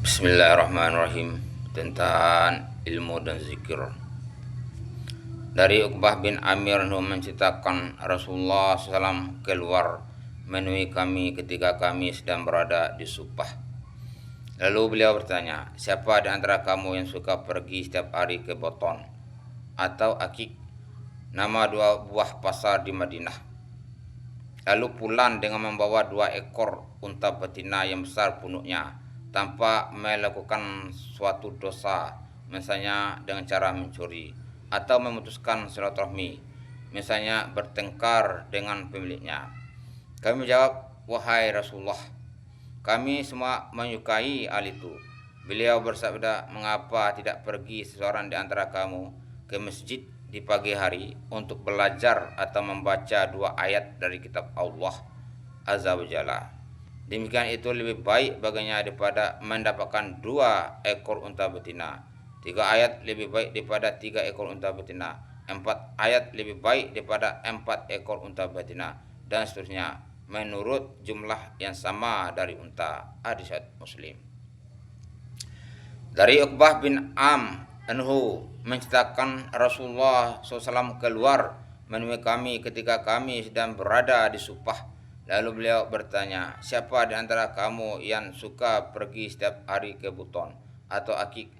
Bismillahirrahmanirrahim. Tentang ilmu dan zikir. Dari Uqbah bin Amir menceritakan Rasulullah SAW keluar menemui kami ketika kami sedang berada di Supah. Lalu beliau bertanya, siapa di antara kamu yang suka pergi setiap hari ke Boton atau Akik, nama dua buah pasar di Madinah, lalu pulang dengan membawa 2 ekor unta betina yang besar punuknya, tanpa melakukan suatu dosa, misalnya dengan cara mencuri atau memutuskan silaturahmi, misalnya bertengkar dengan pemiliknya. Kami menjawab, wahai Rasulullah, kami semua menyukai hal itu. Beliau bersabda, mengapa tidak pergi seseorang di antara kamu ke masjid di pagi hari untuk belajar atau membaca 2 ayat dari kitab Allah Azza wa Jalla. Demikian itu lebih baik baginya daripada mendapatkan 2 ekor unta betina. 3 ayat lebih baik daripada 3 ekor unta betina. 4 ayat lebih baik daripada 4 ekor unta betina, dan seterusnya, menurut jumlah yang sama dari unta. Hadis Muslim. Dari Uqbah bin Anhu menceritakan Rasulullah SAW keluar menemui kami ketika kami sedang berada di Supah. Lalu beliau bertanya, siapa di antara kamu yang suka pergi setiap hari ke Buton atau Akik,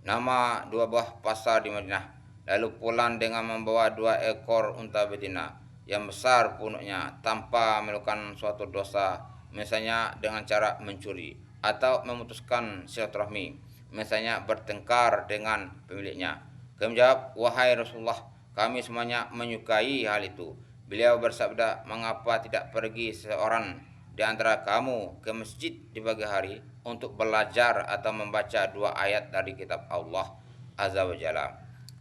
nama 2 buah pasar di Madinah, lalu pulang dengan membawa 2 ekor unta betina yang besar punuknya, tanpa melakukan suatu dosa, misalnya dengan cara mencuri atau memutuskan silaturahmi, misalnya bertengkar dengan pemiliknya. Kami menjawab, wahai Rasulullah, kami semuanya menyukai hal itu. Beliau bersabda, mengapa tidak pergi seorang di antara kamu ke masjid di pagi hari untuk belajar atau membaca 2 ayat dari kitab Allah Azza wa Jalla.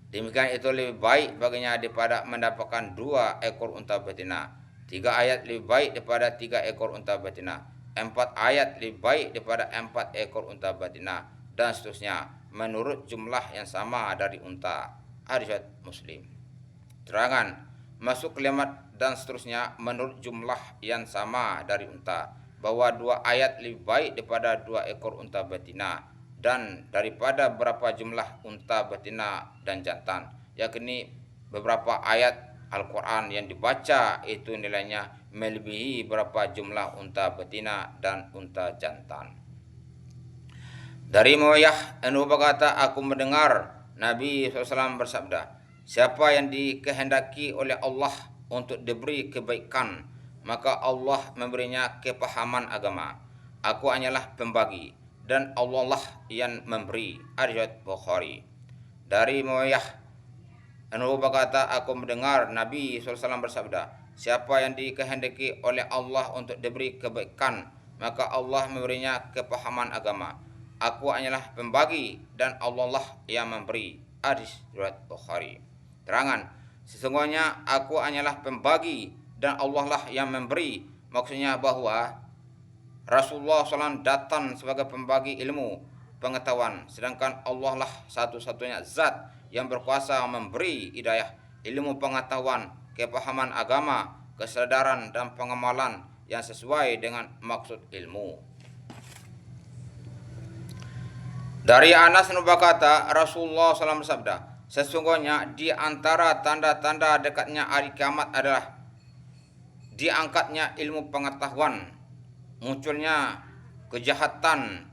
Demikian itu lebih baik baginya daripada mendapatkan 2 ekor unta betina. 3 ayat lebih baik daripada 3 ekor unta betina. 4 ayat lebih baik daripada 4 ekor unta betina, dan seterusnya, menurut jumlah yang sama dari unta. Hadis Muslim. Terangan masuk kalimat dan seterusnya, menurut jumlah yang sama dari unta, bahwa 2 ayat lebih baik daripada 2 ekor unta betina, dan daripada berapa jumlah unta betina dan jantan, yakni beberapa ayat Al-Quran yang dibaca itu nilainya melebihi berapa jumlah unta betina dan unta jantan. Dari Muawiyah berkata, aku mendengar Nabi SAW bersabda, siapa yang dikehendaki oleh Allah untuk diberi kebaikan, maka Allah memberinya kepahaman agama. Aku hanyalah pembagi, dan Allah lah yang memberi. Riwayat Bukhari. Dari Muawiyah berkata, aku mendengar Nabi SAW bersabda, siapa yang dikehendaki oleh Allah untuk diberi kebaikan, maka Allah memberinya kepahaman agama. Aku hanyalah pembagi, dan Allah lah yang memberi. Hadis riwayat Bukhari. Terangan, sesungguhnya aku hanyalah pembagi dan Allah lah yang memberi. Maksudnya bahwa Rasulullah SAW datang sebagai pembagi ilmu, pengetahuan, sedangkan Allah lah satu-satunya zat yang berkuasa memberi hidayah, ilmu pengetahuan, kepahaman agama, kesadaran dan pengamalan yang sesuai dengan maksud ilmu. Dari Anas berkata, Rasulullah SAW bersabda, sesungguhnya di antara tanda-tanda dekatnya hari kiamat adalah diangkatnya ilmu pengetahuan, munculnya kejahatan,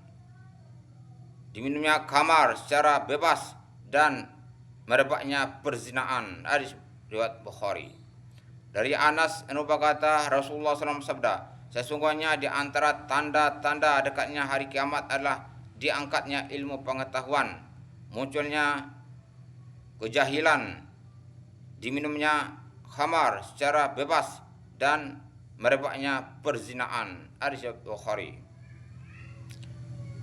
diminumnya khamar secara bebas, dan merebaknya perzinaan. Hadis riwayat Bukhari. Dari Anas berkata, Rasulullah SAW bersabda, sesungguhnya di antara tanda-tanda dekatnya hari kiamat adalah diangkatnya ilmu pengetahuan, munculnya kejahilan, diminumnya khamar secara bebas, dan merebaknya perzinaan. Hadis Bukhari.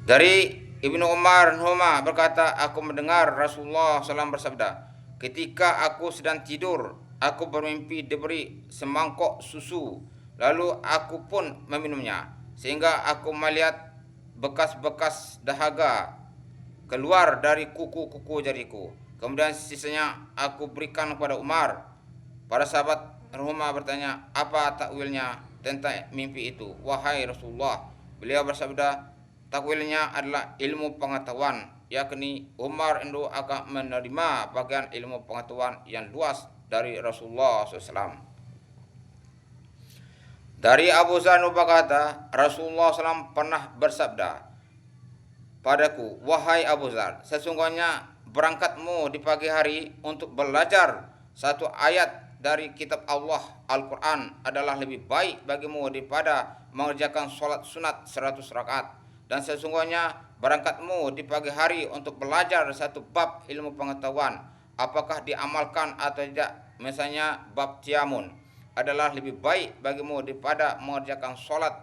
Dari Ibnu Umar berkata, aku mendengar Rasulullah SAW bersabda, ketika aku sedang tidur, aku bermimpi diberi semangkok susu, lalu aku pun meminumnya, sehingga aku melihat bekas-bekas dahaga keluar dari kuku-kuku jariku. Kemudian sisanya aku berikan kepada Umar. Para sahabat bertanya, apa takwilnya tentang mimpi itu, wahai Rasulullah? Beliau bersabda, takwilnya adalah ilmu pengetahuan, yakni Umar itu akan menerima bagian ilmu pengetahuan yang luas dari Rasulullah SAW. Dari Abu Zar berkata, Rasulullah SAW pernah bersabda padaku, wahai Abu Zar, sesungguhnya berangkatmu di pagi hari untuk belajar satu ayat dari kitab Allah, Al-Quran, adalah lebih baik bagimu daripada mengerjakan sholat sunat 100 rakaat. Dan sesungguhnya berangkatmu di pagi hari untuk belajar satu bab ilmu pengetahuan, apakah diamalkan atau tidak, misalnya bab tiamun, adalah lebih baik bagimu daripada mengerjakan sholat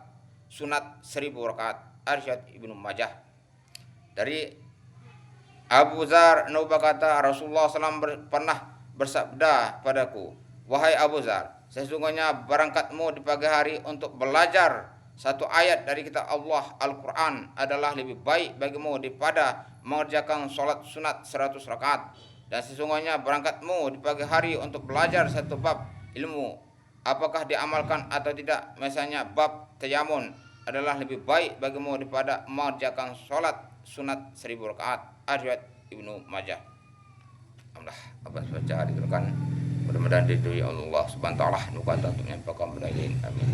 sunat 1000 rakaat. Arsyad Ibnu Majah. Dari Abu Zar berkata, Rasulullah SAW pernah bersabda padaku, wahai Abu Zar, sesungguhnya berangkatmu di pagi hari untuk belajar satu ayat dari kitab Allah, Al-Quran, adalah lebih baik bagimu daripada mengerjakan sholat sunat 100 rakaat. Dan sesungguhnya berangkatmu di pagi hari untuk belajar satu bab ilmu, apakah diamalkan atau tidak, misalnya bab tayamun, adalah lebih baik bagimu daripada mengerjakan sholat sunat 1000 rakaat. Riwayat Ibnu Majah. Alhamdulillah, apa baca diteruskan. Mudah-mudahan diridhoi Allah Subhanahu wa taala. Nuka untuk menyampaikan benailin. Amin.